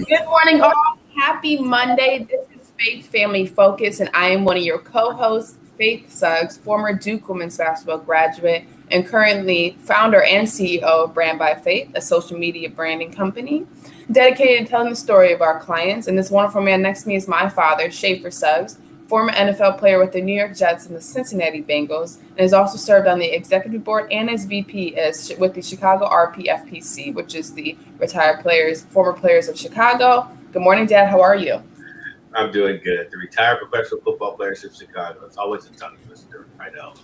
Good morning, all. Happy Monday. This is Faith Family Focus, and I am one of your co-hosts, Faith Suggs, former Duke women's basketball graduate, and currently founder and CEO of Brand by Faith, a social media branding company dedicated to telling the story of our clients. And this wonderful man next to me is my father, Schaefer Suggs, former NFL player with the New York Jets and the Cincinnati Bengals, and has also served on the executive board and as VP with the Chicago RPFPC, which is the former players of Chicago. Good morning, Dad. How are you? I'm doing good. The retired professional football players of Chicago. It's always a tongue twister. I know.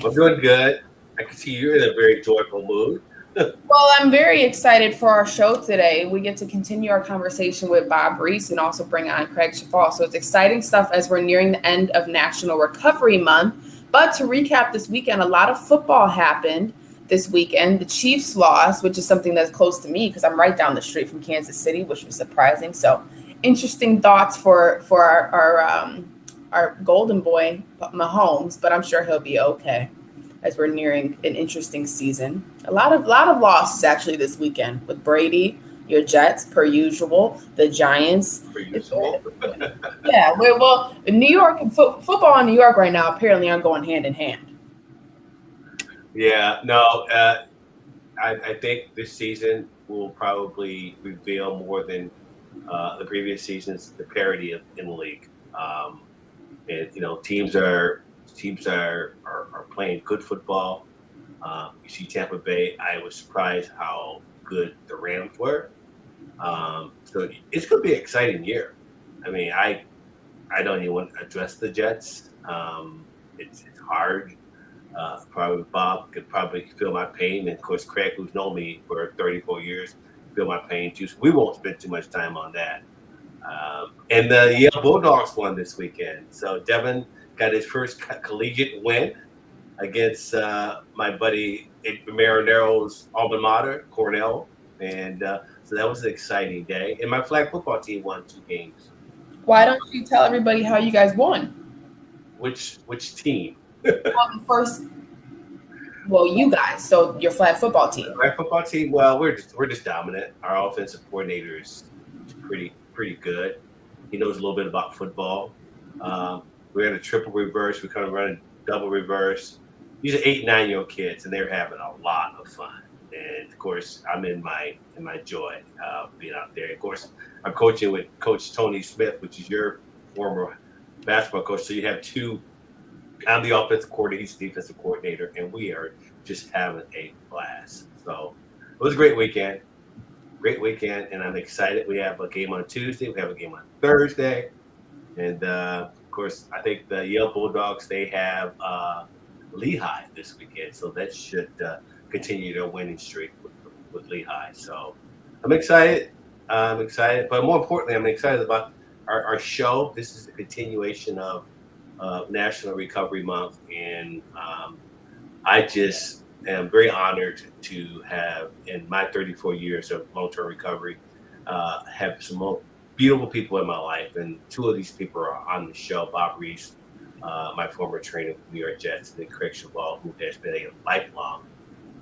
I'm doing good. I can see you're in a very joyful mood. Well, I'm very excited for our show today. We get to continue our conversation with Bob Reese and also bring on Craig Chval. So it's exciting stuff as we're nearing the end of National Recovery Month. But to recap this weekend, a lot of football happened this weekend. The Chiefs lost, which is something that's close to me because I'm right down the street from Kansas City, which was surprising. So interesting thoughts for our golden boy, Mahomes, but I'm sure he'll be okay as we're nearing an interesting season. A lot of losses actually this weekend with Brady, your Jets per usual, the Giants. Per usual. Yeah, well, New York and football in New York right now apparently aren't going hand in hand. Yeah, no, I think this season will probably reveal more than the previous seasons the parity in the league. And teams are playing good football. You see Tampa Bay. I was surprised how good the Rams were. So it's going to be an exciting year. I mean, I don't even want to address the Jets. It's hard. Probably Bob could probably feel my pain, and of course Craig, who's known me for 34 years, feel my pain too. So we won't spend too much time on that. And the Yale Bulldogs won this weekend. So Devin got his first collegiate win against my buddy Marinero's alma mater, Cornell. And so that was an exciting day. And my flag football team won 2 games. Why don't you tell everybody how you guys won? Which team? You guys. So your flag football team. Flag football team. Well, we're just dominant. Our offensive coordinator is pretty good. He knows a little bit about football. We're in a triple reverse. We're kind of running double reverse. These are 8, 9-year-old kids, and they're having a lot of fun. And of course, I'm in my joy being out there. Of course, I'm coaching with Coach Tony Smith, which is your former basketball coach. So you have 2. I'm the offensive coordinator. He's the defensive coordinator, and we are just having a blast. So it was a great weekend. And I'm excited. We have a game on Tuesday. We have a game on Thursday. And, of course, I think the Yale Bulldogs, they have Lehigh this weekend. So that should continue their winning streak with Lehigh. So I'm excited. But more importantly, I'm excited about our show. This is a continuation of National Recovery Month. And I just am very honored to have, in my 34 years of long-term recovery, have some beautiful people in my life. And 2 of these people are on the show. Bob Reese, my former trainer with the New York Jets, and Craig Chval, who has been a lifelong,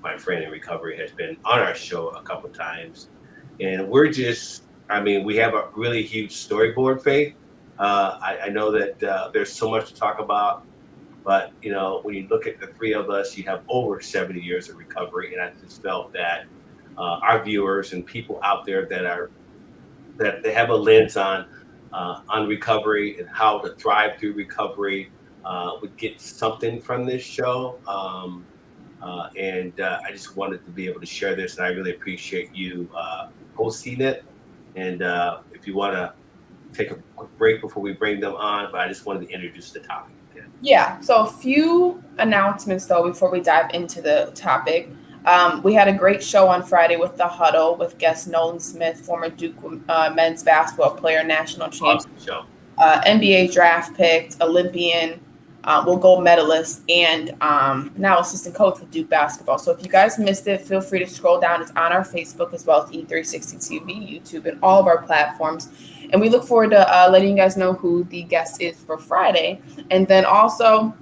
my friend in recovery, has been on our show a couple of times. And we have a really huge storyboard, Faith. I know that there's so much to talk about. But, when you look at the 3 of us, you have over 70 years of recovery. And I just felt that our viewers and people out there that they have a lens on recovery and how to thrive through recovery would get something from this show. And I just wanted to be able to share this. And I really appreciate you hosting it. And if you want to take a quick break before we bring them on, but I just wanted to introduce the topic. Yeah, so a few announcements, though, before we dive into the topic. We had a great show on Friday with The Huddle with guest Nolan Smith, former Duke men's basketball player, national champion, Awesome show. NBA draft pick, Olympian, gold medalist, and now assistant coach with Duke basketball. So if you guys missed it, feel free to scroll down. It's on our Facebook as well as E360 TV, YouTube, and all of our platforms. And we look forward to letting you guys know who the guest is for Friday. And then also,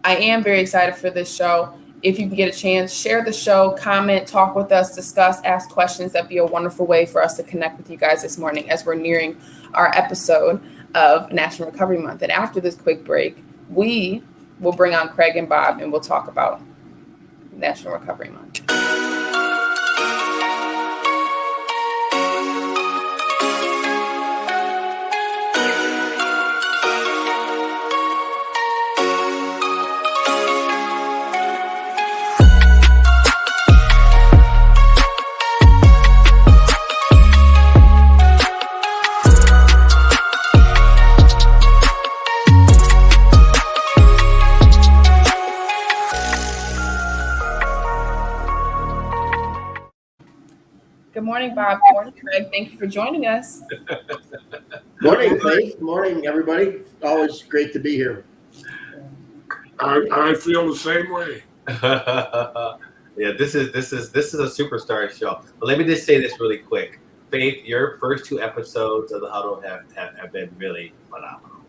I am very excited for this show. If you can get a chance, share the show, comment, talk with us, discuss, ask questions. That'd be a wonderful way for us to connect with you guys this morning as we're nearing our episode of National Recovery Month. And after this quick break, we will bring on Craig and Bob and we'll talk about National Recovery Month. Good morning, Bob. Good morning, Craig. Thank you for joining us. Morning, Faith. Morning, everybody. Always great to be here. I feel the same way. Yeah, this is a superstar show. But let me just say this really quick. Faith, your first 2 episodes of the Huddle have been really phenomenal.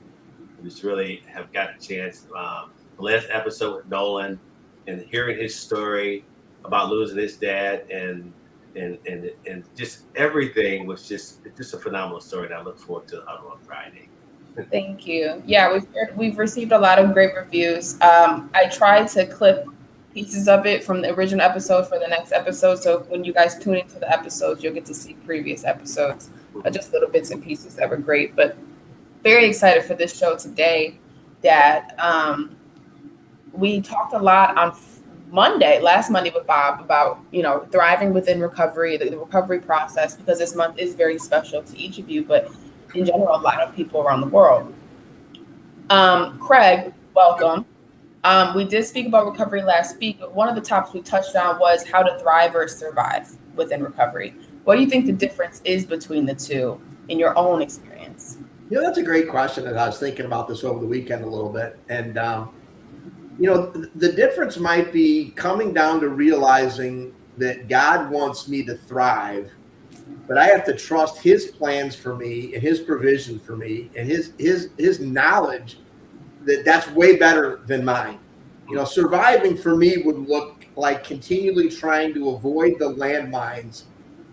We just really have got a chance. The last episode with Nolan and hearing his story about losing his dad and just everything was just a phenomenal story. And I look forward to the Huddle on Friday. Thank you. Yeah, we've received a lot of great reviews. I tried to clip pieces of it from the original episode for the next episode. So when you guys tune into the episodes, you'll get to see previous episodes, just little bits and pieces that were great. But very excited for this show today. That we talked a lot on last Monday with Bob about, thriving within recovery, the recovery process, because this month is very special to each of you, but in general, a lot of people around the world. Craig, welcome. We did speak about recovery last week, but one of the topics we touched on was how to thrive or survive within recovery. What do you think the difference is between the two in your own experience? That's a great question, and I was thinking about this over the weekend a little bit. And, the difference might be coming down to realizing that God wants me to thrive, but I have to trust his plans for me and his provision for me and his knowledge that's way better than mine. Surviving for me would look like continually trying to avoid the landmines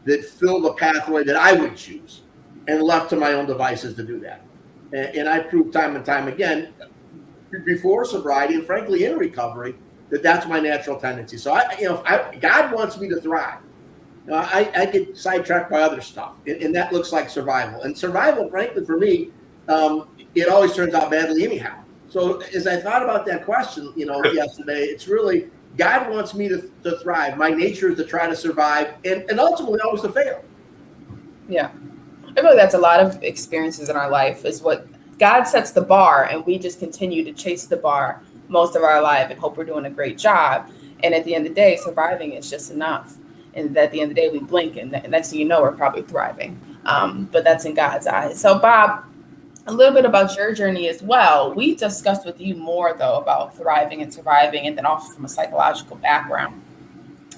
that fill the pathway that I would choose and left to my own devices to do that. And I proved time and time again before sobriety and frankly in recovery that that's my natural tendency. So God wants me to thrive. I get sidetracked by other stuff, and that looks like survival. And survival, frankly, for me, it always turns out badly anyhow. So as I thought about that question, yesterday, it's really God wants me to thrive. My nature is to try to survive and ultimately always to fail. Yeah. I feel like that's a lot of experiences in our life is what God sets the bar and we just continue to chase the bar most of our life and hope we're doing a great job. And at the end of the day, surviving is just enough. And at the end of the day, we blink and next thing you know, we're probably thriving. But that's in God's eyes. So Bob, a little bit about your journey as well. We discussed with you more though about thriving and surviving and then also from a psychological background.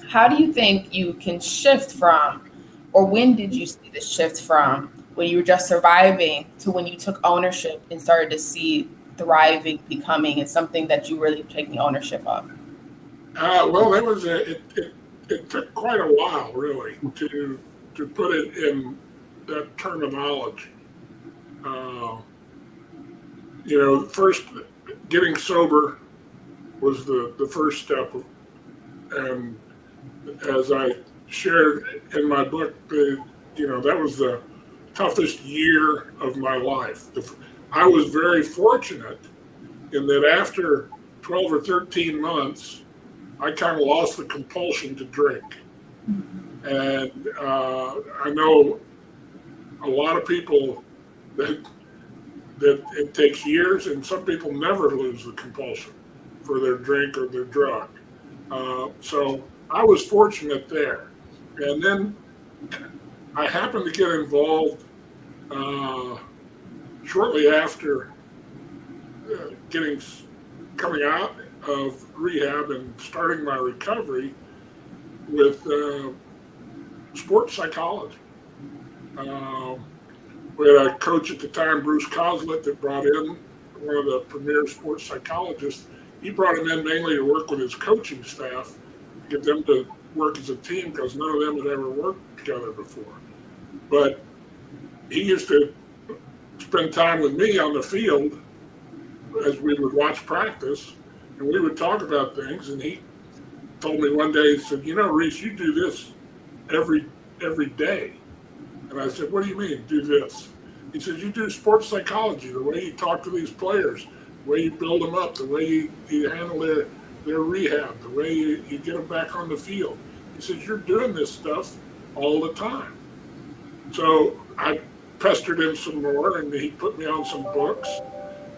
How do you think you can shift from, or when did you see the shift from when you were just surviving to when you took ownership and started to see thriving becoming and something that you really taking ownership of? Well, it took quite a while really to put it in that terminology. First getting sober was the first step, and as I shared in my book, that was the toughest year of my life. I was very fortunate in that after 12 or 13 months, I kind of lost the compulsion to drink. And I know a lot of people that it takes years, and some people never lose the compulsion for their drink or their drug. So I was fortunate there. And then I happened to get involved shortly after coming out of rehab and starting my recovery with sports psychology. We had a coach at the time, Bruce Coslett, that brought in one of the premier sports psychologists he brought him in mainly to work with his coaching staff, get them to work as a team because none of them had ever worked together before. But he used to spend time with me on the field as we would watch practice, and we would talk about things. And he told me one day, he said, Reese, you do this every day. And I said, what do you mean, do this? He said, you do sports psychology, the way you talk to these players, the way you build them up, the way you handle their rehab, the way you get them back on the field. He says, you're doing this stuff all the time. So I pestered him some more, and he put me on some books.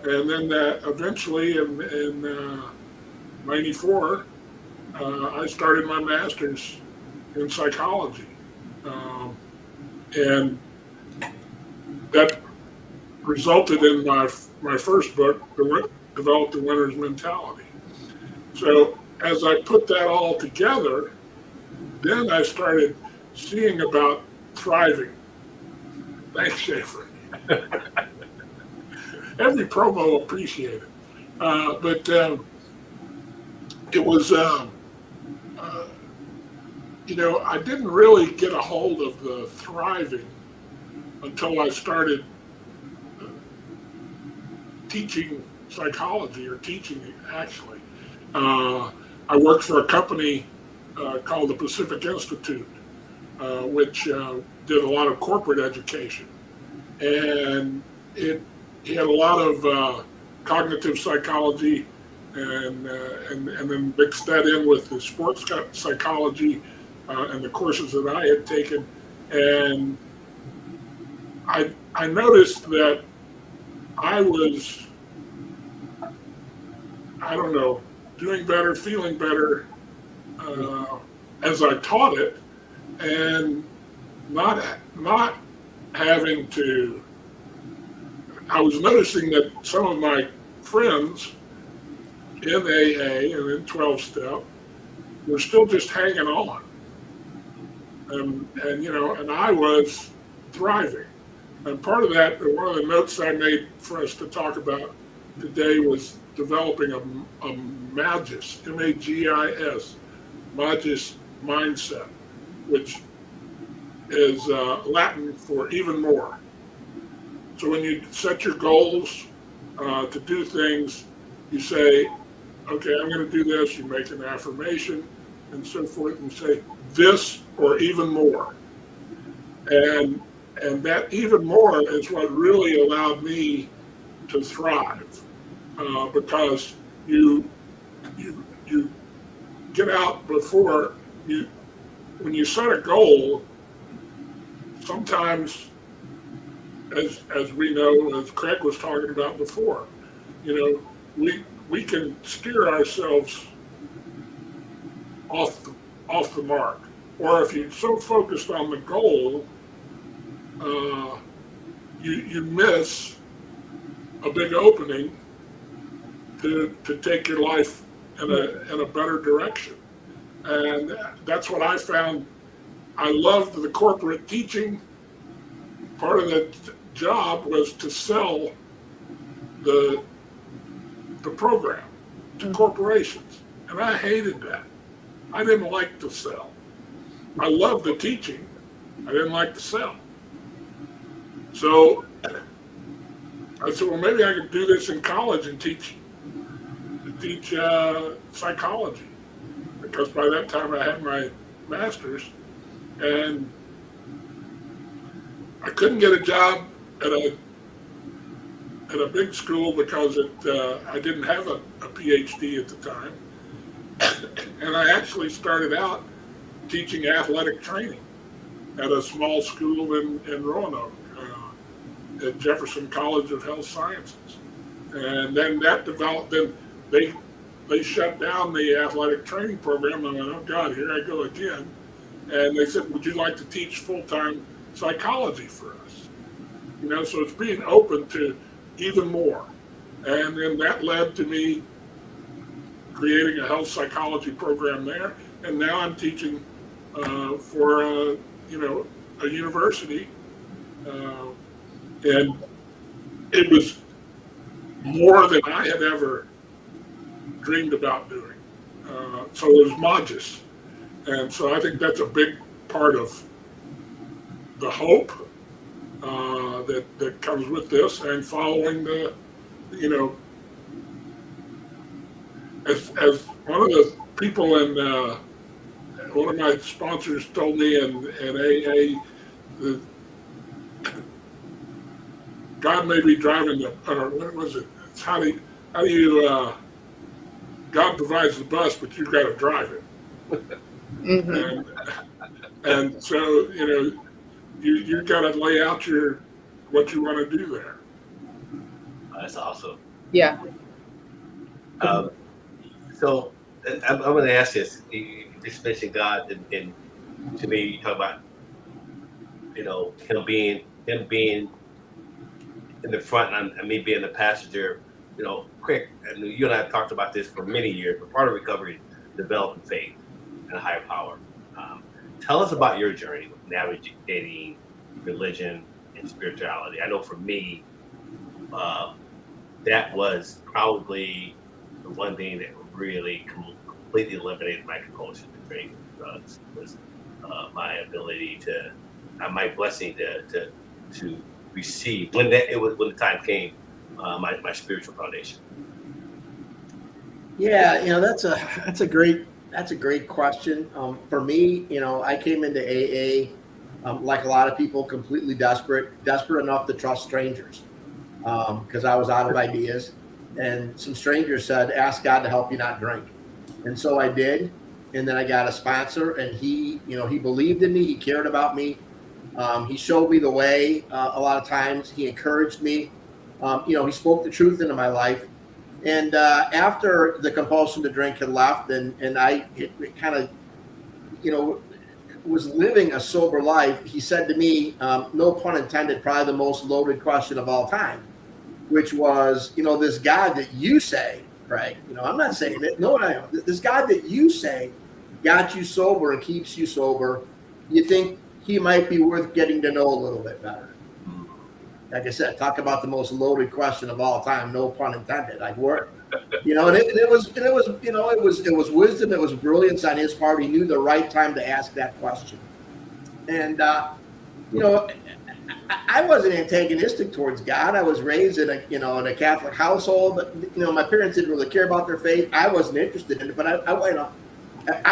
And then eventually in '94, I started my master's in psychology. And that resulted in my first book, Develop the Winner's Mentality. So as I put that all together, then I started seeing about thriving. Thanks, Schaefer. Every promo appreciated. But it was, I didn't really get a hold of the thriving until I started teaching psychology, or teaching it actually. I worked for a company called the Pacific Institute, which did a lot of corporate education. And it had a lot of cognitive psychology, and then mixed that in with the sports psychology and the courses that I had taken. And I noticed that I was, doing better, feeling better as I taught it, and not having to. I was noticing that some of my friends in AA and in 12-step were still just hanging on, and I was thriving. And part of that, one of the notes I made for us to talk about today was developing a MAGIS, M-A-G-I-S, MAGIS mindset, which is Latin for even more. So when you set your goals to do things, you say, okay, I'm going to do this. You make an affirmation and so forth, and say this or even more. And that even more is what really allowed me to thrive, because you get out before you. When you set a goal, sometimes, as we know, as Craig was talking about before, we can steer ourselves off the mark. Or if you're so focused on the goal, you miss a big opening to take your life in a better direction. And that's what I found. I loved the corporate teaching. Part of the job was to sell the program to corporations, and I hated that. I didn't like to sell. I loved the teaching. I didn't like to sell. So I said, well, maybe I could do this in college and teach psychology, because by that time I had my master's, and I couldn't get a job at a big school because I didn't have a PhD at the time. And I actually started out teaching athletic training at a small school in Roanoke, at Jefferson College of Health Sciences. And then that developed, then they shut down the athletic training program. And I went, oh God, here I go again. And they said, would you like to teach full-time psychology for us? So it's being open to even more. And then that led to me creating a health psychology program there. And now I'm teaching for a university. And it was more than I had ever dreamed about doing. So it was Modus. And so I think that's a big part of the hope that comes with this, and following the, as one of the people in one of my sponsors told me in AA, that God may be driving or what was it? It's how do you God provides the bus, but you've got to drive it. Mm-hmm. And so you got to lay out what you want to do there. That's awesome. Yeah. So I'm going to ask this. You just mentioned God, and to me, you talk about him being in the front and me being the passenger. Quick. And you and I have talked about this for many years. But part of recovery is developing faith and a higher power. Tell us about your journey with navigating religion and spirituality. I know for me, that was probably the one thing that really completely eliminated my compulsion to drink drugs. Was my ability to, my blessing to receive when the time came, my spiritual foundation. Yeah, that's a great question. For me, I came into AA like a lot of people, completely desperate enough to trust strangers, because I was out of ideas, and some strangers said, "Ask God to help you not drink," and so I did, and then I got a sponsor, and he believed in me, he cared about me, he showed me the way. A lot of times, he encouraged me, he spoke the truth into my life. And after the compulsion to drink had left, and I kind of, was living a sober life, he said to me, no pun intended, probably the most loaded question of all time, which was, this God that you say, right? I'm not saying it. No, this God that you say got you sober and keeps you sober, you think he might be worth getting to know a little bit better? Like I said, talk about the most loaded question of all time, no pun intended. Like, and it was wisdom, it was brilliance on his part. He knew the right time to ask that question. And I wasn't antagonistic towards God. I was raised in a Catholic household, but my parents didn't really care about their faith. I wasn't interested in it, but I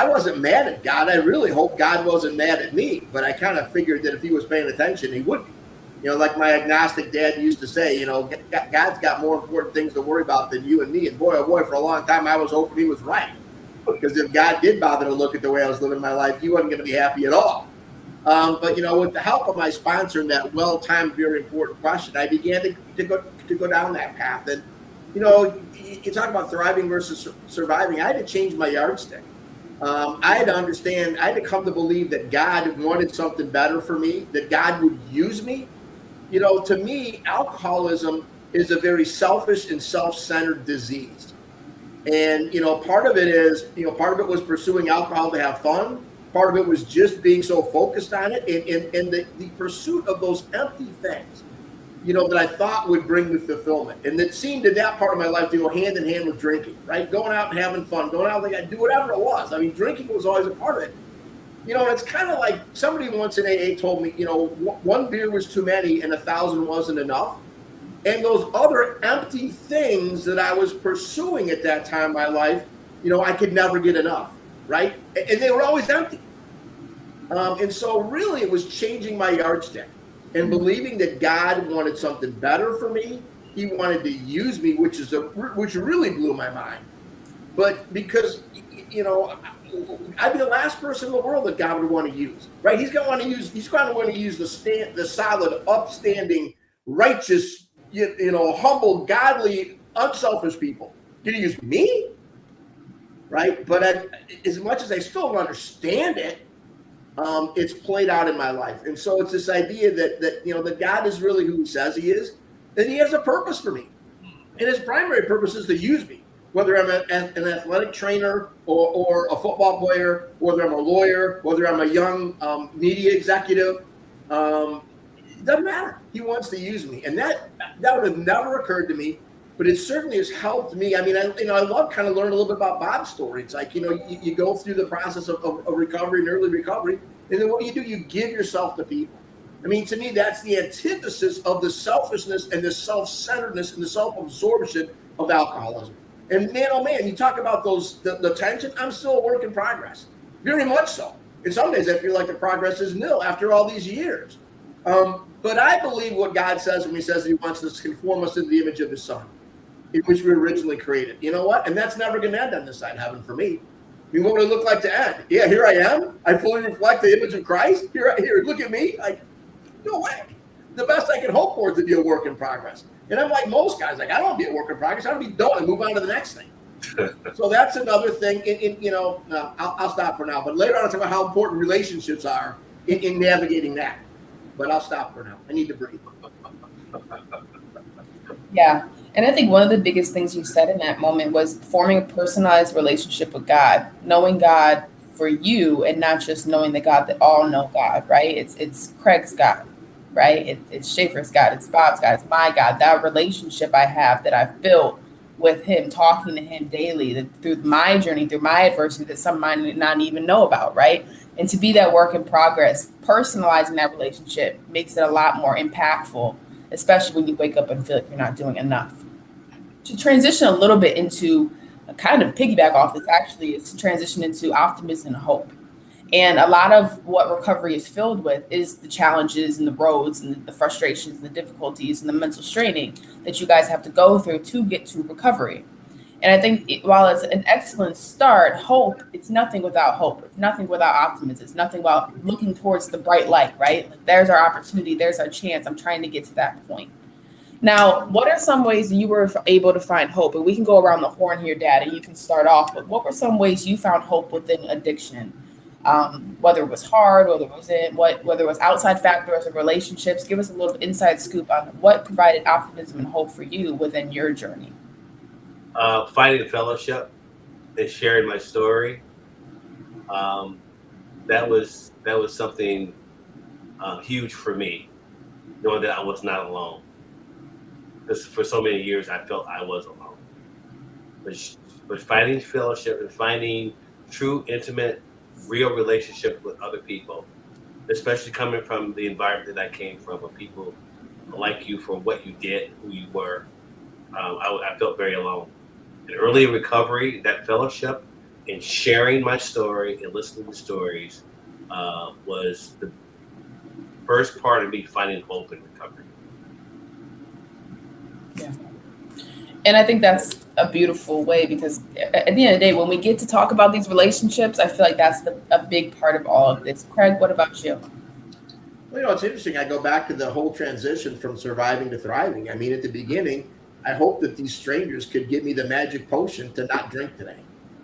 wasn't mad at God. I really hope God wasn't mad at me, but I kind of figured that if he was paying attention, he would be. Like my agnostic dad used to say, God's got more important things to worry about than you and me. And boy, oh boy, for a long time, I was hoping he was right. Because if God did bother to look at the way I was living my life, he wasn't going to be happy at all. But, with the help of my sponsor and that well-timed, very important question, I began to go down that path. And, you talk about thriving versus surviving. I had to change my yardstick. I had to understand, I had to come to believe that God wanted something better for me, that God would use me. To me, alcoholism is a very selfish and self-centered disease. And, part of it was pursuing alcohol to have fun. Part of it was just being so focused on it. And the pursuit of those empty things, that I thought would bring me fulfillment. And that seemed in that part of my life to go hand in hand with drinking, right? Going out and having fun, going out like I do whatever it was. I mean, drinking was always a part of it. It's kind of like somebody once in AA told me, one beer was too many and 1,000 wasn't enough. And those other empty things that I was pursuing at that time in my life, I could never get enough, right? And they were always empty. And so really it was changing my yardstick and believing that God wanted something better for me. He wanted to use me, which really blew my mind. But because, I'd be the last person in the world that God would want to use, right? He's going to want to use the solid, upstanding, righteous, humble, godly, unselfish people. Did he use me? Right? But as much as I still don't understand it, it's played out in my life. And so it's this idea that God is really who he says he is, and he has a purpose for me. And his primary purpose is to use me. Whether I'm an athletic trainer or a football player, whether I'm a lawyer, whether I'm a young media executive, it doesn't matter. He wants to use me. And that would have never occurred to me but it certainly has helped me. I mean, I love kind of learning a little bit about Bob's story. It's like, you go through the process of recovery and early recovery, and then what do? You give yourself to people. I mean, to me, that's the antithesis of the selfishness and the self-centeredness and the self-absorption of alcoholism. And man, oh man, you talk about the tension. I'm still a work in progress, very much so. And some days I feel like the progress is nil after all these years. But I believe what God says when he says he wants us to conform us to the image of his son, in which we were originally created. You know what? And that's never going to end on this side of heaven for me. I mean, what would it look like to end? Yeah, here I am. I fully reflect the image of Christ. Here, look at me. Like, no way. The best I can hope for is to be a work in progress. And I'm like most guys, like, I don't want to be a work in progress. I want to be done and move on to the next thing. So that's another thing. I'll stop for now. But later on, I'll talk about how important relationships are in navigating that. But I'll stop for now. I need to breathe. Yeah. And I think one of the biggest things you said in that moment was forming a personalized relationship with God, knowing God for you and not just knowing the God that all know God, right? It's Craig's God, right? It's Schaefer's God. It's Bob's God. It's my God. That relationship I have that I've built with him, talking to him daily through my journey, through my adversity that some might not even know about, right? And to be that work in progress, personalizing that relationship makes it a lot more impactful, especially when you wake up and feel like you're not doing enough. To transition a little bit into a kind of piggyback off this actually is to transition into optimism and hope. And a lot of what recovery is filled with is the challenges and the roads and the frustrations and the difficulties and the mental straining that you guys have to go through to get to recovery. And I think while it's an excellent start, hope, it's nothing without hope. It's nothing without optimism. It's nothing without looking towards the bright light, right? Like, there's our opportunity. There's our chance. I'm trying to get to that point. Now, what are some ways you were able to find hope? And we can go around the horn here, Dad, and you can start off. But what were some ways you found hope within addiction? Whether it was hard, whether it was outside factors or relationships. Give us a little inside scoop on what provided optimism and hope for you within your journey. Finding fellowship and sharing my story. That was something huge for me, knowing that I was not alone. Because for so many years I felt I was alone. But finding fellowship and finding true, intimate, real relationship with other people, especially coming from the environment that I came from, where people like you for what you did, who you were, I felt very alone. And early in recovery, that fellowship and sharing my story and listening to stories was the first part of me finding hope in recovery. Yeah. And I think that's a beautiful way, because at the end of the day, when we get to talk about these relationships, I feel like that's a big part of all of this. Craig, what about you? Well, it's interesting. I go back to the whole transition from surviving to thriving. I mean, at the beginning, I hoped that these strangers could give me the magic potion to not drink today.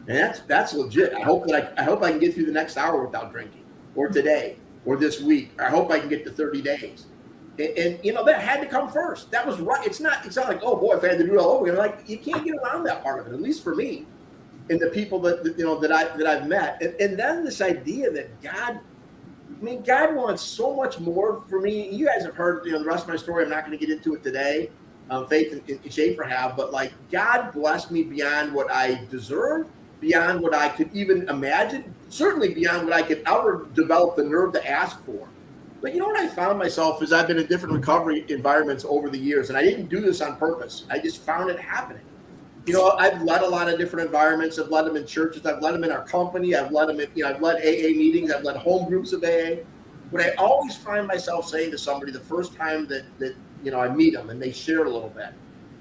And that's legit. I hope I can get through the next hour without drinking, or today, or this week. I hope I can get to 30 days. And that had to come first. That was right. It's not like, oh boy, if I had to do it all over again. Like, you can't get around that part of it, at least for me and the people that I've met. And then this idea that God wants so much more for me. You guys have heard the rest of my story. I'm not going to get into it today. Faith and Schaefer have, but like, God blessed me beyond what I deserved, beyond what I could even imagine, certainly beyond what I could ever develop the nerve to ask for. But you know what I found myself is I've been in different recovery environments over the years, and I didn't do this on purpose. I just found it happening. I've led a lot of different environments. I've led them in churches. I've led them in our company. I've led them in, I've led AA meetings. I've led home groups of AA. But I always find myself saying to somebody the first time that I meet them and they share a little bit,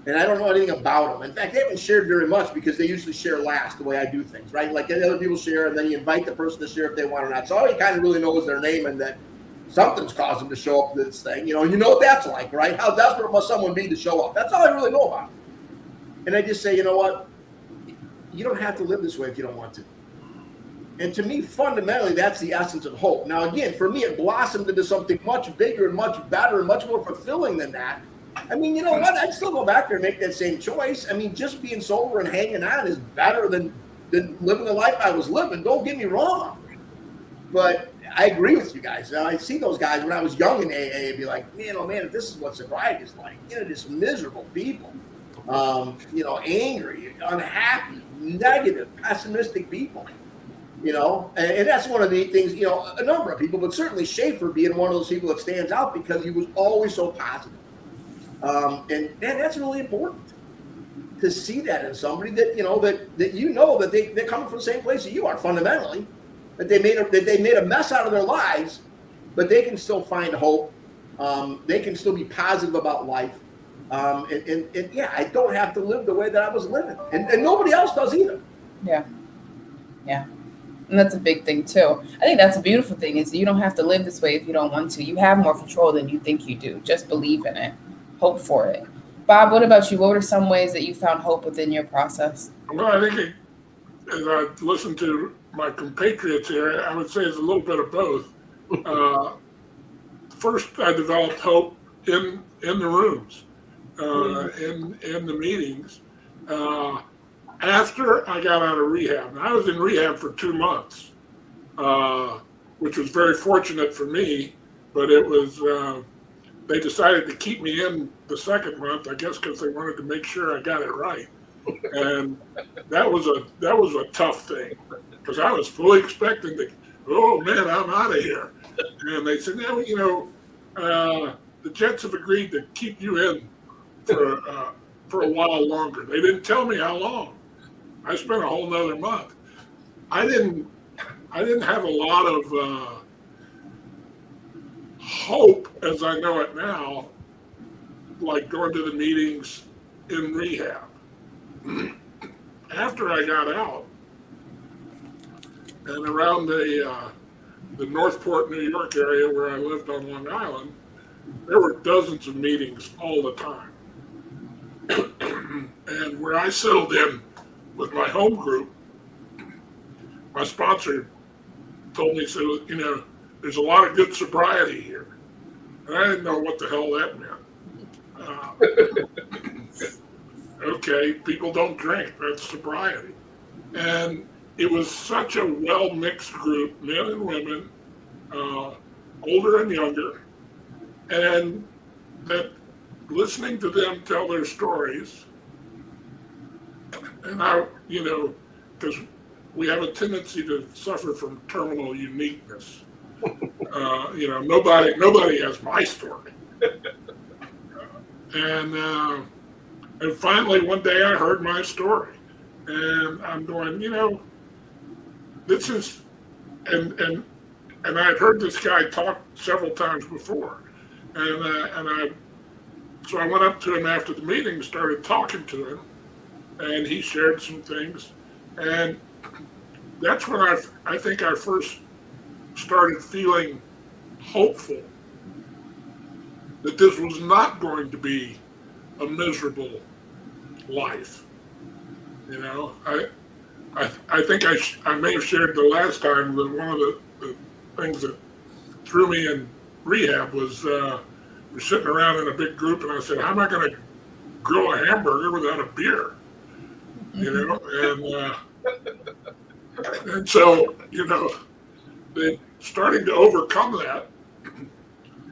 and I don't know anything about them. In fact, they haven't shared very much because they usually share last, the way I do things, right? Like, other people share, and then you invite the person to share if they want or not. So all you kind of really know is their name and that something's caused them to show up to this thing. You know what that's like, right? How desperate must someone be to show up? That's all I really know about. And I just say, you know what? You don't have to live this way if you don't want to. And to me, fundamentally, that's the essence of hope. Now, again, for me, it blossomed into something much bigger and much better and much more fulfilling than that. I mean, you know what? I'd still go back there and make that same choice. I mean, just being sober and hanging on is better than living the life I was living. Don't get me wrong. But I agree with you guys. Now, I see those guys when I was young in AA, I'd be like, man, oh man, if this is what sobriety is like, just miserable people. angry, unhappy, negative, pessimistic people. And that's one of the things, a number of people, but certainly Schaefer being one of those people that stands out because he was always so positive. And that's really important to see that in somebody that, that they're coming from the same place that you are fundamentally, that they made a mess out of their lives, but they can still find hope. They can still be positive about life. And yeah, I don't have to live the way that I was living, and nobody else does either. Yeah. And that's a big thing too. I think that's a beautiful thing is you don't have to live this way if you don't want to. You have more control than you think you do. Just believe in it. Hope for it. Bob, what about you? What were some ways that you found hope within your process? Well, I think as I listened to my compatriots here, I would say it's a little bit of both. First, I developed hope in the rooms, in the meetings. After I got out of rehab, and I was in rehab for 2 months, which was very fortunate for me, but it was, they decided to keep me in the second month, I guess because they wanted to make sure I got it right. And that was a tough thing, because I was fully expecting to, oh man, I'm out of here. And they said, no, the Jets have agreed to keep you in for a while longer. They didn't tell me how long. I spent a whole nother month. I didn't have a lot of hope as I know it now, like going to the meetings in rehab. After I got out and around the Northport, New York area where I lived on Long Island, there were dozens of meetings all the time. And where I settled in with my home group, my sponsor told me, so, there's a lot of good sobriety here. And I didn't know what the hell that meant. Okay, people don't drink, that's sobriety. And it was such a well-mixed group, men and women, older and younger, and that listening to them tell their stories, and because we have a tendency to suffer from terminal uniqueness. Nobody has my story. And finally one day I heard my story, and I'm going, this is, and I had heard this guy talk several times before, so I went up to him after the meeting, started talking to him, and he shared some things, and that's when I think I first started feeling hopeful that this was not going to be a miserable life. I think I may have shared the last time that one of the things that threw me in rehab was we're sitting around in a big group, and I said, how am I going to grill a hamburger without a beer? And so, then starting to overcome that,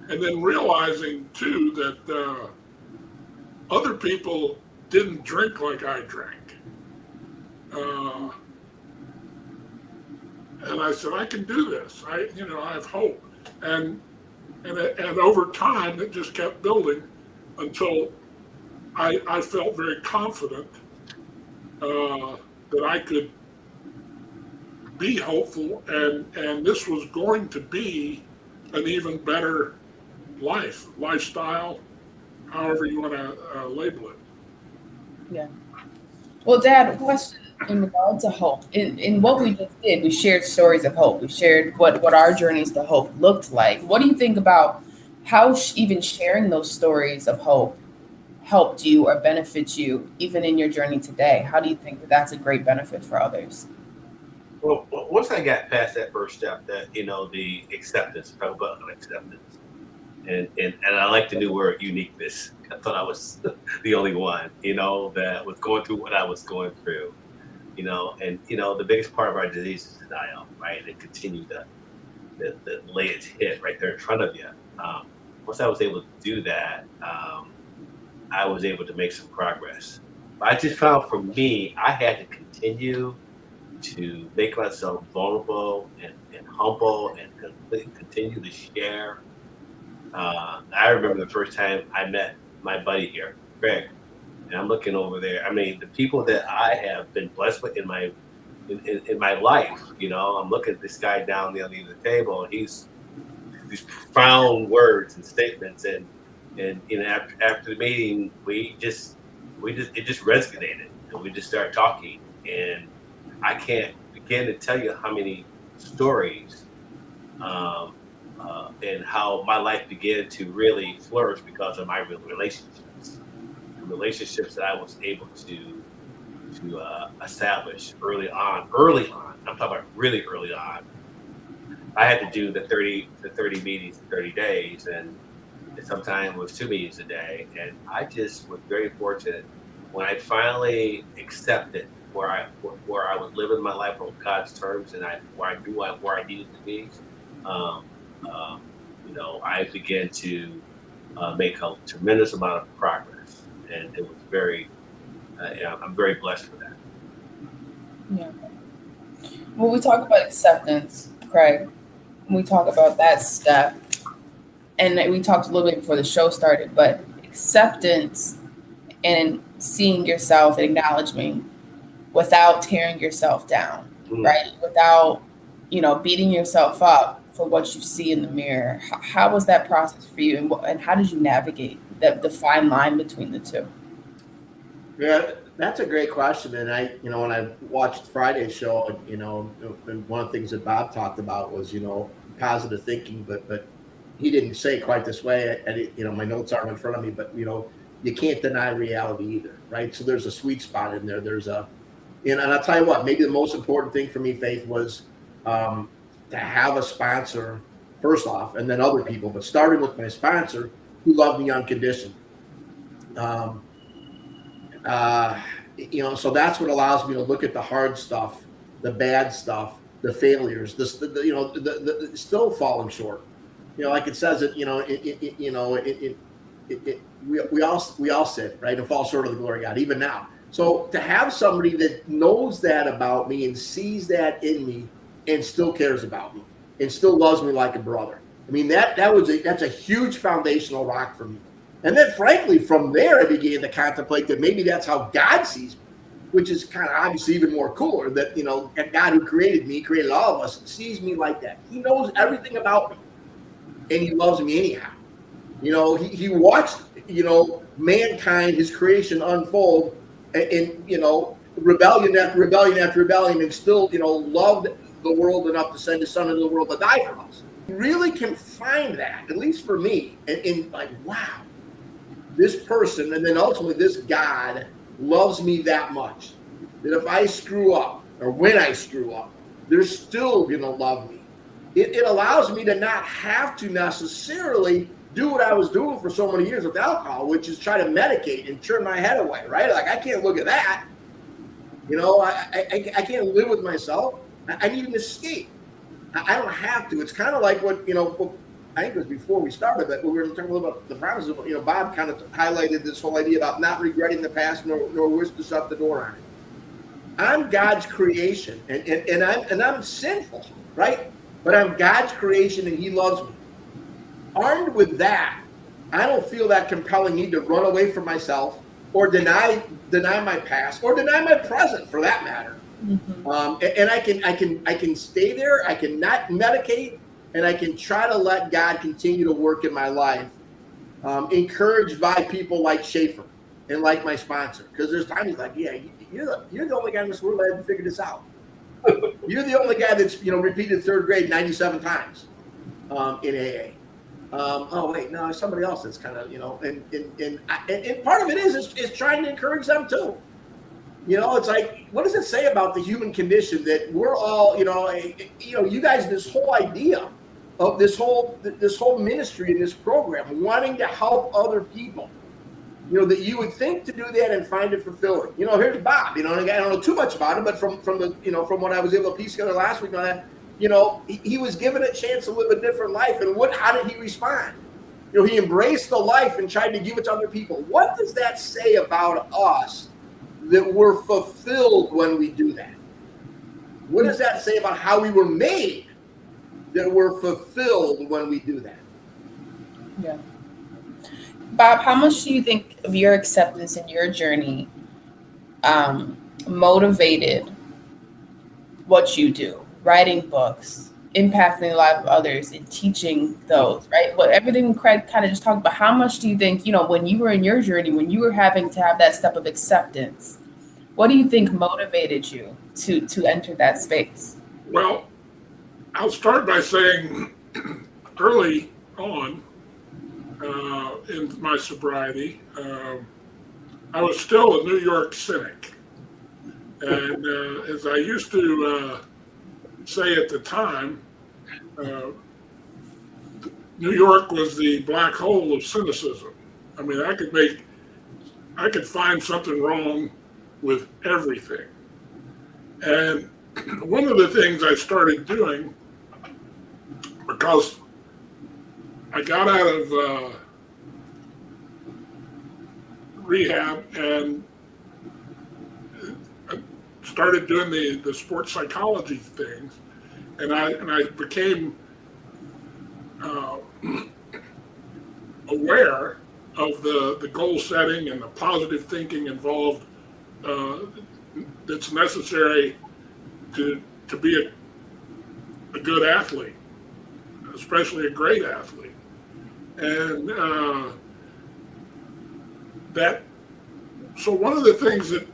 and then realizing too that other people didn't drink like I drank. And I said, I can do this. I have hope. And over time, it just kept building until I felt very confident that I could be hopeful, and this was going to be an even better lifestyle, however you want to label it. Yeah. Well, Dad, question in regard to hope. In what we just did, we shared stories of hope. We shared what our journeys to hope looked like. What do you think about how even sharing those stories of hope helped you or benefits you even in your journey today? How do you think that that's a great benefit for others? Well, once I got past that first step, that the acceptance, about acceptance, and I like the new word uniqueness. I thought I was the only one, that was going through what I was going through, and the biggest part of our disease is denial, right? And continue to lay its hit right there in front of you. Once I was able to do that, I was able to make some progress. I just found for me, I had to continue to make myself vulnerable and humble and continue to share. I remember the first time I met my buddy here, Greg, and I'm looking over there. I mean, the people that I have been blessed with in my life, I'm looking at this guy down the other end of the table, and he's these profound words and statements, and after the meeting, it just resonated, and we just started talking, and I can't begin to tell you how many stories and how my life began to really flourish because of my real relationships, the relationships that I was able to establish early on. I'm talking about really early on. I had to do the 30 meetings in 30 days, and sometimes it was 2 meetings a day. And I just was very fortunate when I finally accepted where I was living my life on God's terms, and where I needed to be. I began to make a tremendous amount of progress, and it was very. I'm very blessed for that. Yeah. When we talk about acceptance, Craig, when we talk about that step, and we talked a little bit before the show started, but acceptance and seeing yourself and acknowledging without tearing yourself down, right? Without, beating yourself up for what you see in the mirror. How was that process for you, and how did you navigate the fine line between the two? Yeah, that's a great question. And when I watched Friday's show, and one of the things that Bob talked about was, positive thinking, but he didn't say it quite this way. And my notes aren't in front of me, but you can't deny reality either, right? So there's a sweet spot in there. And I'll tell you what, maybe the most important thing for me, Faith, was to have a sponsor first off, and then other people, but starting with my sponsor who loved me unconditionally. So that's what allows me to look at the hard stuff, the bad stuff, the failures, the still falling short. Like it says it. We all sin, right, and fall short of the glory of God, even now. So to have somebody that knows that about me and sees that in me and still cares about me and still loves me like a brother. I mean, that's a huge foundational rock for me. And then, frankly, from there, I began to contemplate that maybe that's how God sees me, which is kind of obviously even more cooler, that, God who created me, created all of us, sees me like that. He knows everything about me, and he loves me anyhow. He watched, mankind, his creation unfold, and rebellion after rebellion after rebellion, and still, loved the world enough to send his son into the world to die for us. You really can find that, at least for me, in like, wow. This person, and then ultimately this God, loves me that much that if I screw up, or when I screw up, they're still going to love me. It allows me to not have to necessarily do what I was doing for so many years with alcohol, which is try to medicate and turn my head away, right? Like, I can't look at that. I can't live with myself. I need an escape. I don't have to. It's kind of like what, I think it was before we started, but we were talking a little about the promises. Bob kind of highlighted this whole idea about not regretting the past nor wish to shut the door on it. I'm God's creation, and I'm sinful, right? But I'm God's creation, and he loves me. Armed with that, I don't feel that compelling need to run away from myself or deny my past or deny my present, for that matter. Mm-hmm. And I can stay there. I can not medicate, and I can try to let God continue to work in my life, encouraged by people like Schaefer and like my sponsor. Because there's times he's like, yeah, you're the only guy in this world that hasn't figured this out. You're the only guy that's repeated third grade 97 times in AA. Oh wait, no, somebody else that's kind of and part of it is trying to encourage them too. It's like, what does it say about the human condition that we're all, you guys, this whole idea of this whole ministry and this program, wanting to help other people, that you would think to do that and find it fulfilling. Here's Bob, and I don't know too much about him, but from what I was able to piece together last week on that, he was given a chance to live a different life. And how did he respond? He embraced the life and tried to give it to other people. What does that say about us that we're fulfilled when we do that? What does that say about how we were made, that we're fulfilled when we do that? Yeah. Bob, how much do you think of your acceptance in your journey motivated what you do? Writing books, impacting the life of others, and teaching those, right? What everything Craig kind of just talked about. How much do you think, when you were in your journey, when you were having to have that step of acceptance, what do you think motivated you to enter that space? Well, I'll start by saying early on in my sobriety, I was still a New York cynic. And as I used to say at the time, New York was the black hole of cynicism. I mean, I could find something wrong with everything. And one of the things I started doing, because I got out of rehab and started doing the sports psychology things, and I became aware of the goal setting and the positive thinking involved that's necessary to be a good athlete, especially a great athlete. And so one of the things that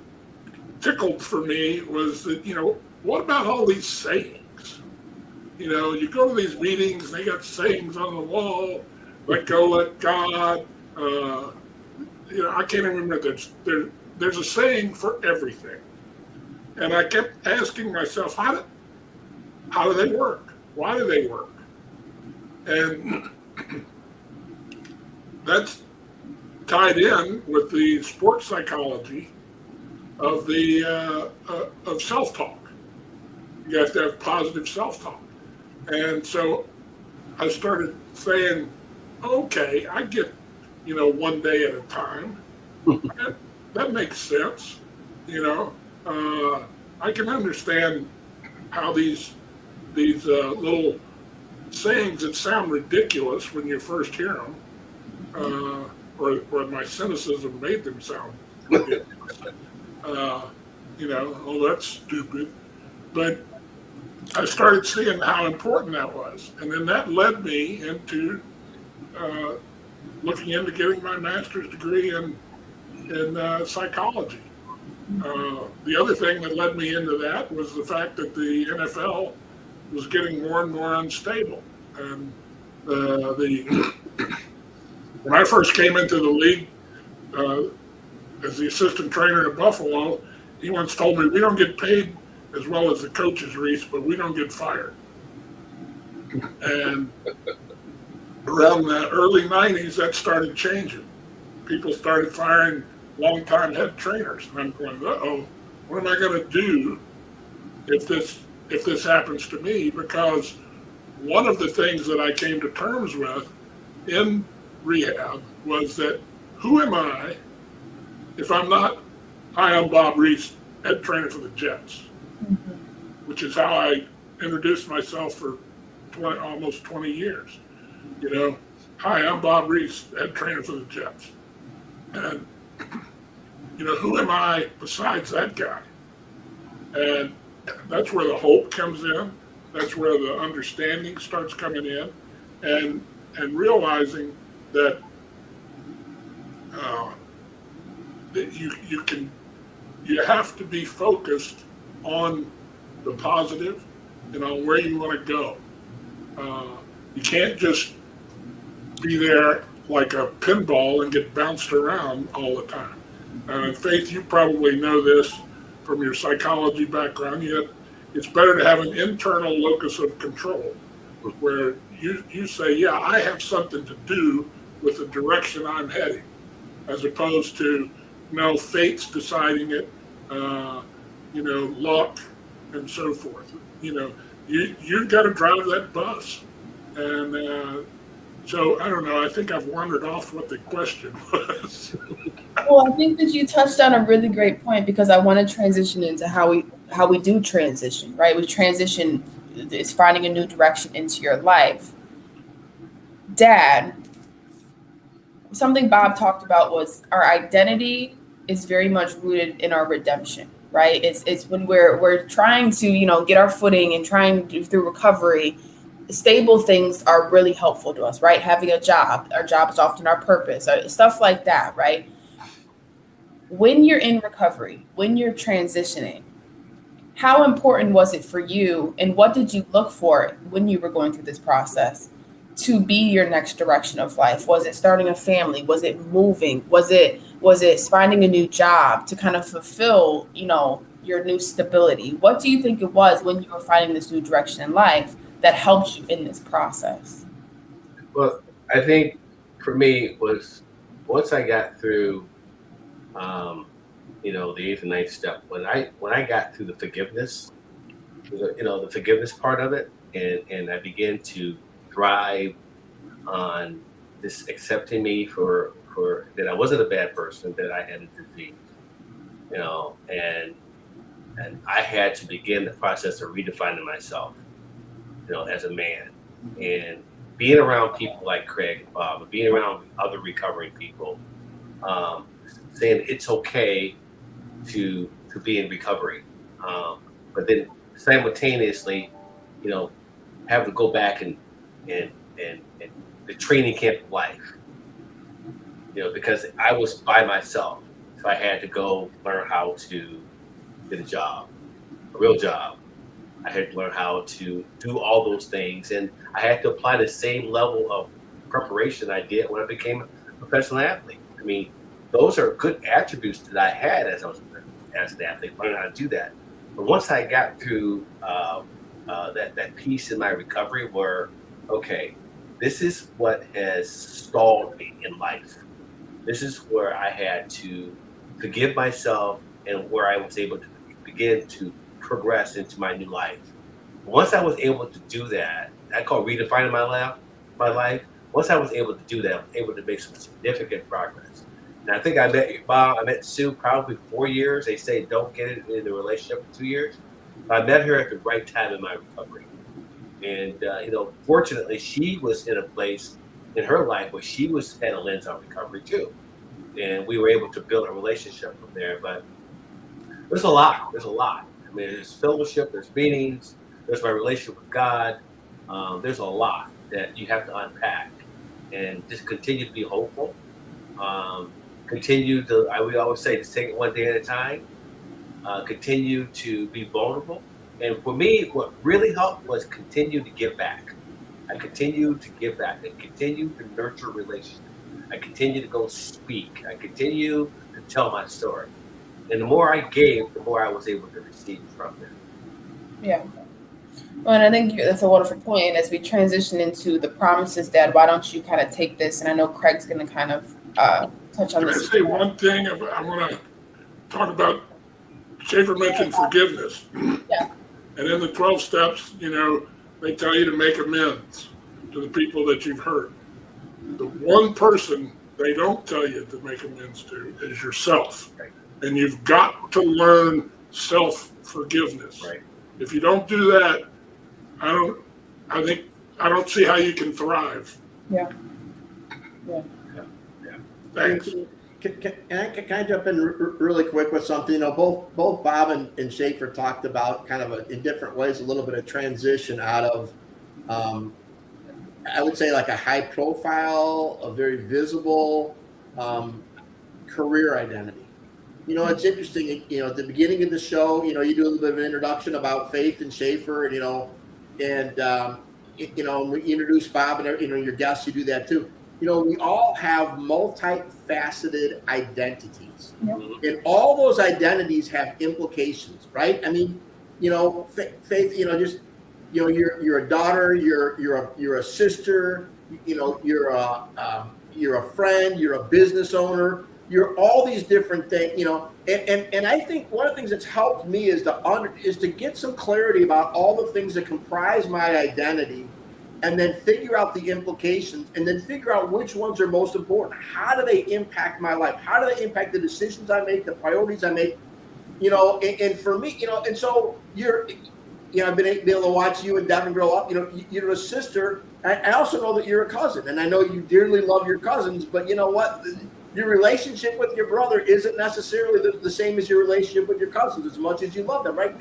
tickled for me was that, what about all these sayings? You go to these meetings, they got sayings on the wall, let go, let God. I can't even remember. There's a saying for everything. And I kept asking myself, how do they work? Why do they work? And that's tied in with the sports psychology of of self-talk. You have to have positive self-talk. And so I started saying, okay, I get, one day at a time. That makes sense. I can understand how these little sayings that sound ridiculous when you first hear them, or my cynicism made them sound ridiculous. Oh, that's stupid. But I started seeing how important that was. And then that led me into looking into getting my master's degree in psychology. The other thing that led me into that was the fact that the NFL was getting more and more unstable. And when I first came into the league as the assistant trainer at Buffalo, he once told me, we don't get paid as well as the coaches, Reese, but we don't get fired. And around the early 90s, that started changing. People started firing longtime head trainers. And I'm going, uh-oh, what am I going to do if this happens to me? Because one of the things that I came to terms with in rehab was that, who am I if I'm not, hi, I'm Bob Reese, head trainer for the Jets, which is how I introduced myself for almost 20 years. Hi, I'm Bob Reese, head trainer for the Jets. And, who am I besides that guy? And that's where the hope comes in. That's where the understanding starts coming in, and realizing that that you have to be focused on the positive and on where you want to go. You can't just be there like a pinball and get bounced around all the time. Faith, you probably know this from your psychology background. It's better to have an internal locus of control where you say, yeah, I have something to do with the direction I'm heading, as opposed to, fate's deciding it, luck and so forth. You got to drive that bus. And So I don't know. I think I've wandered off what the question was. Well, I think that you touched on a really great point because I want to transition into how we do transition, right? We transition is finding a new direction into your life. Dad, something Bob talked about was our identity is very much rooted in our redemption, right? It's when we're trying to, get our footing and trying to, through recovery, stable things are really helpful to us, right? Having a job, our job is often our purpose, stuff like that, right? When you're in recovery, when you're transitioning, how important was it for you and what did you look for when you were going through this process to be your next direction of life? Was it starting a family? Was it moving? Was it finding a new job to kind of fulfill, your new stability? What do you think it was when you were finding this new direction in life that helped you in this process? Well, I think for me it was once I got through, the eighth and ninth step. When I got through the forgiveness, the forgiveness part of it, and I began to thrive on this accepting me for that I wasn't a bad person, that I had a disease, and I had to begin the process of redefining myself, as a man, and being around people like Craig and Bob, and being around other recovering people, saying it's okay to be in recovery, but then simultaneously, have to go back and the training camp of life, because I was by myself, so I had to go learn how to get a real job. I had to learn how to do all those things, and I had to apply the same level of preparation I did when I became a professional athlete. I mean, those are good attributes that I had as an athlete, learning how to do that. But once I got through that piece in my recovery where, okay, this is what has stalled me in life. This is where I had to forgive myself and where I was able to begin to progress into my new life. Once I was able to do that, I call redefining my life. Once I was able to do that, I was able to make some significant progress. And I think I met Bob, I met Sue probably 4 years. They say don't get in a relationship for 2 years. I met her at the right time in my recovery. And, fortunately, she was in a place in her life where she had a lens on recovery too. And we were able to build a relationship from there. But there's a lot. I mean, there's fellowship, there's meetings, there's my relationship with God. There's a lot that you have to unpack and just continue to be hopeful. We always say, just take it one day at a time. Continue to be vulnerable. And for me, what really helped was continue to give back. I continue to give back. I continue to nurture relationships. I continue to go speak. I continue to tell my story. And the more I gave, the more I was able to receive from them. Yeah. Well, and I think that's a wonderful point. And as we transition into the promises, Dad, why don't you kind of take this? And I know Craig's going to kind of touch on Can this. I say one thing? I want to talk about, Schaefer mentioned forgiveness. Yeah. And in the 12 steps, they tell you to make amends to the people that you've hurt. The one person they don't tell you to make amends to is yourself. Right. And you've got to learn self-forgiveness. Right. If you don't do that, I don't see how you can thrive. Yeah. Thanks. Can I jump in really quick with something? Both Bob and Schaefer talked about kind of in different ways a little bit of transition out of, I would say, like a high profile, a very visible career identity. It's interesting. At the beginning of the show, you do a little bit of an introduction about Faith and Schaefer, and we introduce Bob and your guests. You do that too. We all have multifaceted identities, and all those identities have implications, right? I mean, Faith, you're a daughter, you're a sister, you're a friend, you're a business owner, you're all these different things, and I think one of the things that's helped me is to get some clarity about all the things that comprise my identity, and then figure out the implications, and then figure out which ones are most important. How do they impact my life? How do they impact the decisions I make, the priorities I make? And for me, and so I've been able to watch you and Devin grow up. You're a sister. I also know that you're a cousin, and I know you dearly love your cousins, but you know what? Your relationship with your brother isn't necessarily the same as your relationship with your cousins, as much as you love them, right?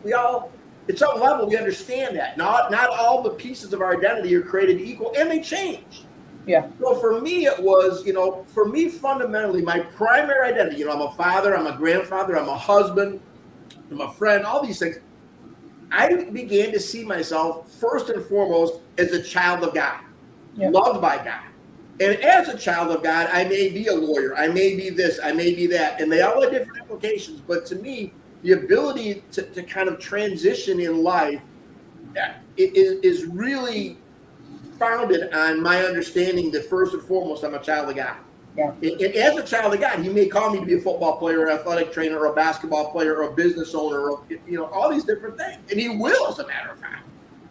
We all, at some level, we understand that. Not all the pieces of our identity are created equal, and they change. Yeah. So for me, it was, for me, fundamentally, my primary identity, I'm a father, I'm a grandfather, I'm a husband, I'm a friend, all these things. I began to see myself first and foremost as a child of God, loved by God. And as a child of God, I may be a lawyer, I may be this, I may be that, and they all have different implications. But to me, the ability to kind of transition in life is really founded on my understanding that first and foremost, I'm a child of God. Yeah. And as a child of God, He may call me to be a football player, an athletic trainer, or a basketball player, or a business owner, or all these different things. And He will, as a matter of fact.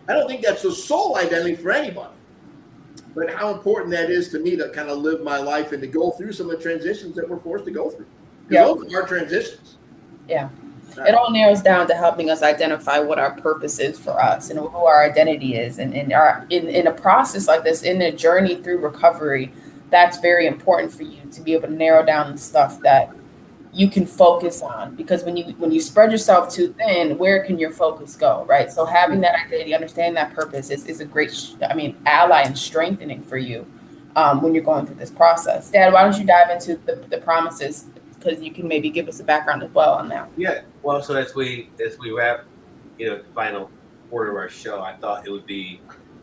I don't think that's the sole identity for anybody. But how important that is to me to kind of live my life and to go through some of the transitions that we're forced to go through. Because those are transitions. Yeah. It all narrows down to helping us identify what our purpose is for us and who our identity is. And in a process like this, in a journey through recovery, that's very important for you to be able to narrow down the stuff that you can focus on, because when you spread yourself too thin, where can your focus go, right? So having that identity, understanding that purpose is a great, ally and strengthening for you when you're going through this process. Dad, why don't you dive into the promises, because you can maybe give us a background as well on that. Yeah. Well, so as we wrap, the final quarter of our show, I thought it would be,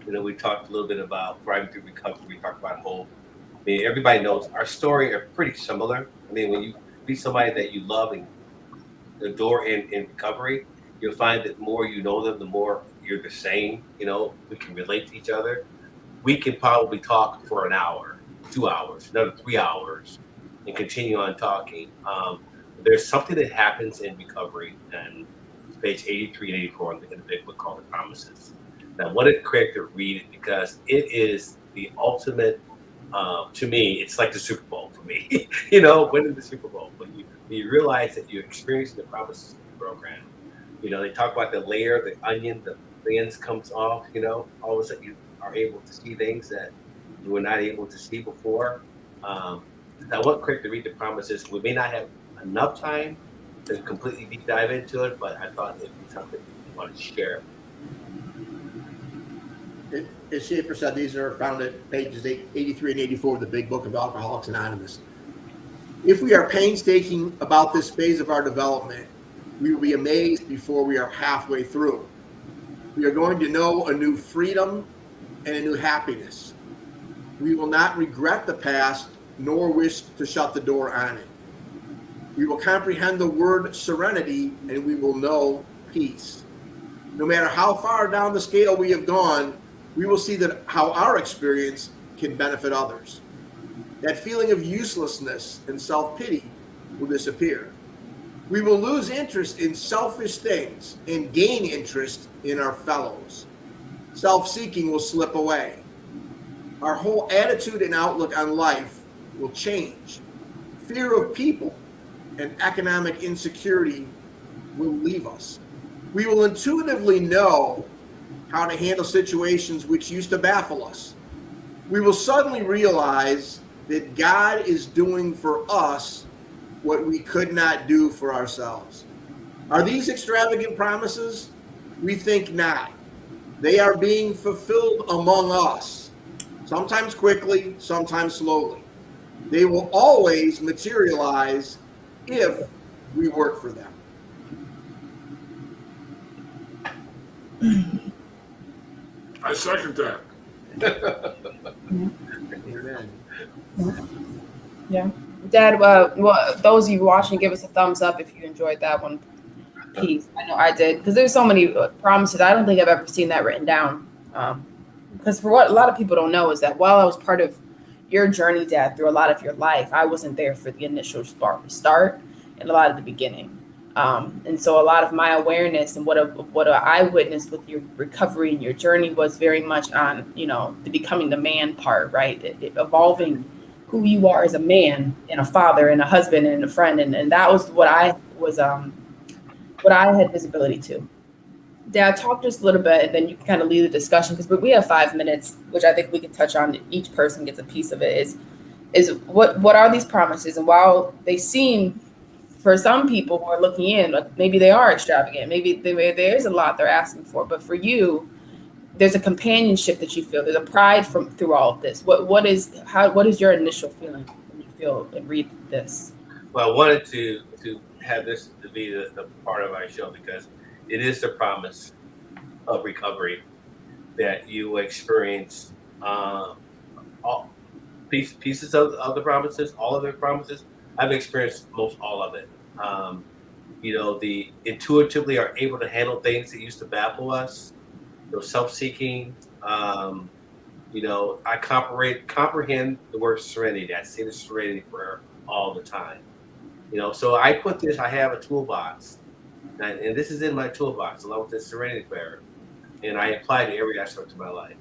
we talked a little bit about thriving through recovery. We talked about hope. Everybody knows our story are pretty similar. When you be somebody that you love and adore in recovery, you'll find that the more you know them, the more you're the same. We can relate to each other. We can probably talk for an hour, 2 hours, another 3 hours, and continue on talking. There's something that happens in recovery, and it's page 83 and 84 in the big book called The Promises. Now, I wanted Craig to read it because it is the ultimate. To me, it's like the Super Bowl for me, winning the Super Bowl. When you realize that you're experiencing the promises of the program, they talk about the layer, the onion, the lens comes off, all of a sudden you are able to see things that you were not able to see before. I want Craig to read the promises. We may not have enough time to completely deep dive into it, but I thought it'd be something you want to share. As Schaefer said, these are found at pages 83 and 84 of the Big Book of Alcoholics Anonymous. If we are painstaking about this phase of our development, we will be amazed before we are halfway through. We are going to know a new freedom and a new happiness. We will not regret the past, nor wish to shut the door on it. We will comprehend the word serenity, and we will know peace. No matter how far down the scale we have gone, we will see that how our experience can benefit others. That feeling of uselessness and self-pity will disappear. We will lose interest in selfish things and gain interest in our fellows. Self-seeking will slip away. Our whole attitude and outlook on life will change. Fear of people and economic insecurity will leave us. We will intuitively know how to handle situations which used to baffle us. We will suddenly realize that God is doing for us what we could not do for ourselves. Are these extravagant promises? We think not. They are being fulfilled among us, sometimes quickly, sometimes slowly. They will always materialize if we work for them. I second that. Amen. Yeah. Dad, those of you watching, give us a thumbs up if you enjoyed that one piece. I know I did, because there's so many promises. I don't think I've ever seen that written down. Because for what a lot of people don't know is that while I was part of your journey, Dad, through a lot of your life, I wasn't there for the initial start and a lot of the beginning. And so a lot of my awareness and what I witnessed with your recovery and your journey was very much on, the becoming the man part, right? Evolving who you are as a man and a father and a husband and a friend. And that was what I was, what I had visibility to. Dad, talk just a little bit, and then you can kind of lead the discussion because we have 5 minutes, which I think we can touch on. Each person gets a piece of it. Is what are these promises? And while they seem, for some people who are looking in, like maybe they are extravagant, maybe there's a lot they're asking for, but for you, there's a companionship that you feel. There's a pride through all of this. What is your initial feeling when you feel and read this? Well, I wanted to have this to be the part of our show because it is the promise of recovery that you experience all pieces of the promises, all of the promises. I've experienced most all of it. The intuitively are able to handle things that used to baffle us. Self-seeking. I comprehend the word serenity. I say the serenity prayer all the time. So I have a toolbox, and this is in my toolbox along with this serenity prayer, and I apply to every aspect of my life.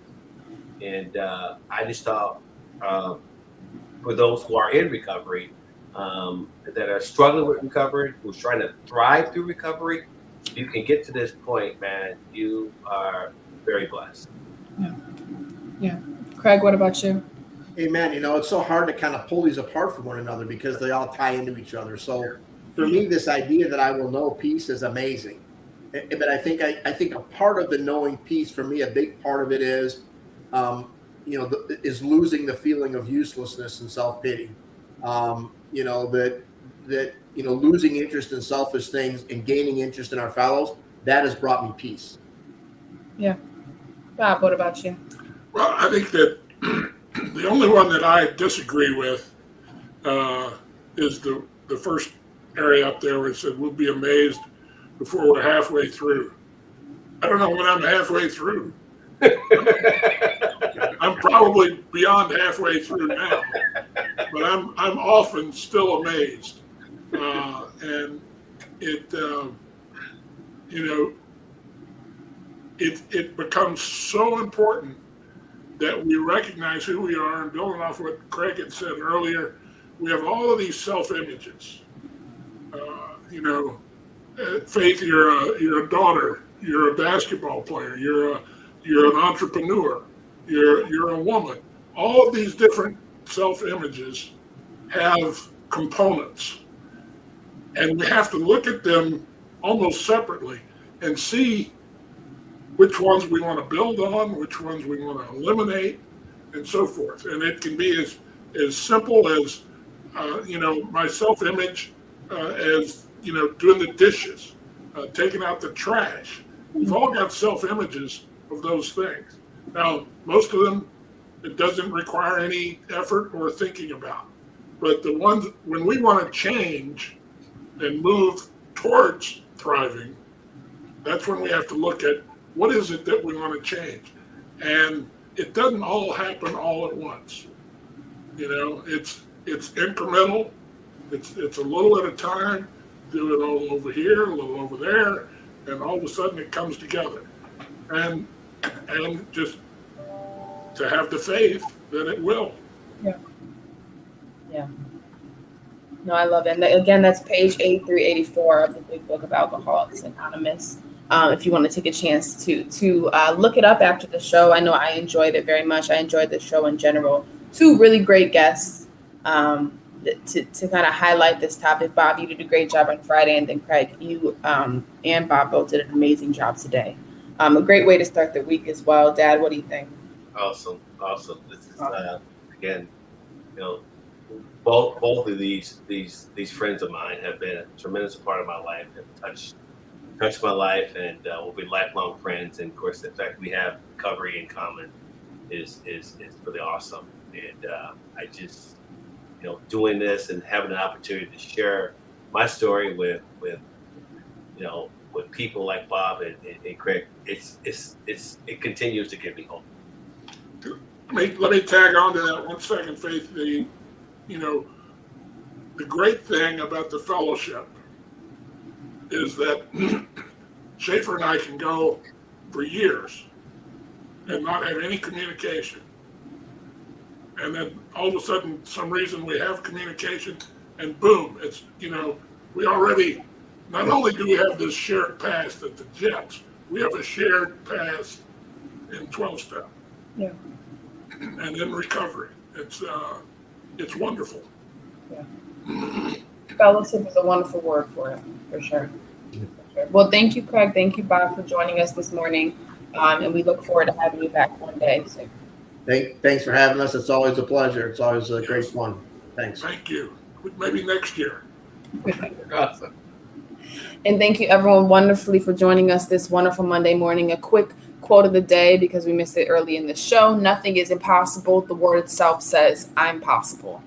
And I just thought, for those who are in recovery, that are struggling with recovery, who's trying to thrive through recovery, you can get to this point, man. You are very blessed. Yeah. Craig, what about you? Hey, man, it's so hard to kind of pull these apart from one another because they all tie into each other. So for me, this idea that I will know peace is amazing. But I think a part of the knowing peace for me, a big part of it is, is losing the feeling of uselessness and self-pity. Losing interest in selfish things and gaining interest in our fellows, that has brought me peace. Yeah. Bob, what about you? Well, I think that the only one that I disagree with is the first area up there where it said we'll be amazed before we're halfway through. I don't know when I'm halfway through. I'm probably beyond halfway through now, but I'm often still amazed, and it becomes so important that we recognize who we are. And building off what Craig had said earlier, we have all of these self-images. Faith, you're a daughter, you're a basketball player, you're an entrepreneur, you're a woman. All of these different self-images have components, and we have to look at them almost separately and see which ones we want to build on, which ones we want to eliminate, and so forth. And it can be as simple as, my self-image as, doing the dishes, taking out the trash. We've all got self-images of those things. Now, most of them, it doesn't require any effort or thinking about. But the ones, when we want to change and move towards thriving, that's when we have to look at what is it that we want to change. And it doesn't all happen all at once. It's incremental. It's a little at a time. Do it all over here, a little over there, and all of a sudden it comes together. And just to have the faith that it will. Yeah. No, I love it. And again, that's page 8 through 84 of the Big Book of Alcoholics Anonymous. If you want to take a chance to look it up after the show. I know I enjoyed it very much. I enjoyed the show in general. 2 really great guests to kind of highlight this topic. Bob, you did a great job on Friday, and then Craig, you and Bob both did an amazing job today. A great way to start the week as well. Dad, what do you think? Awesome. This is again, both of these friends of mine have been a tremendous part of my life, have touched my life, and will be lifelong friends. And of course, the fact we have recovery in common is really awesome. And I just, doing this and having an opportunity to share my story with people like Bob and Craig, it continues to give me hope. Let me tag on to that 1 second, Faith. The great thing about the fellowship is that Schaefer and I can go for years and not have any communication. And then all of a sudden, some reason we have communication, and boom, it's, we already, not only do we have this shared past at the Jets, we have a shared past in 12-step. Yeah. And in recovery. It's wonderful. Yeah. Fellowship is a wonderful word for it, for sure. Well, thank you, Craig. Thank you, Bob, for joining us this morning. And we look forward to having you back one day. So. Thanks for having us. It's always a pleasure. It's always a great fun. Thanks. Thank you. Maybe next year. Awesome. And thank you, everyone, wonderfully for joining us this wonderful Monday morning. A quick quote of the day, because we missed it early in the show. Nothing is impossible. The word itself says, I'm possible.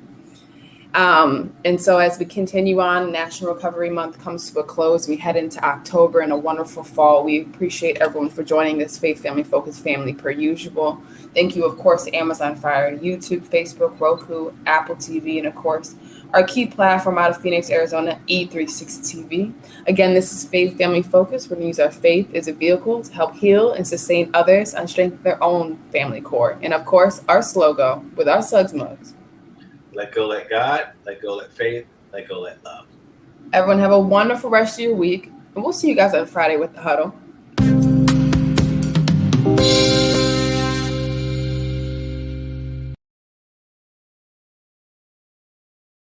And so as we continue on, National Recovery Month comes to a close. We head into October and a wonderful fall. We appreciate everyone for joining this Faith Family Focused family per usual. Thank you, of course, to Amazon Fire, YouTube, Facebook, Roku, Apple TV, and of course, our key platform out of Phoenix, Arizona, E360 TV. Again, this is Faith Family Focused. We're going to use our faith as a vehicle to help heal and sustain others and strengthen their own family core. And of course, our slogan with our Suggs mugs. Let go, let God. Let go, let faith. Let go, let love. Everyone have a wonderful rest of your week. And we'll see you guys on Friday with the huddle.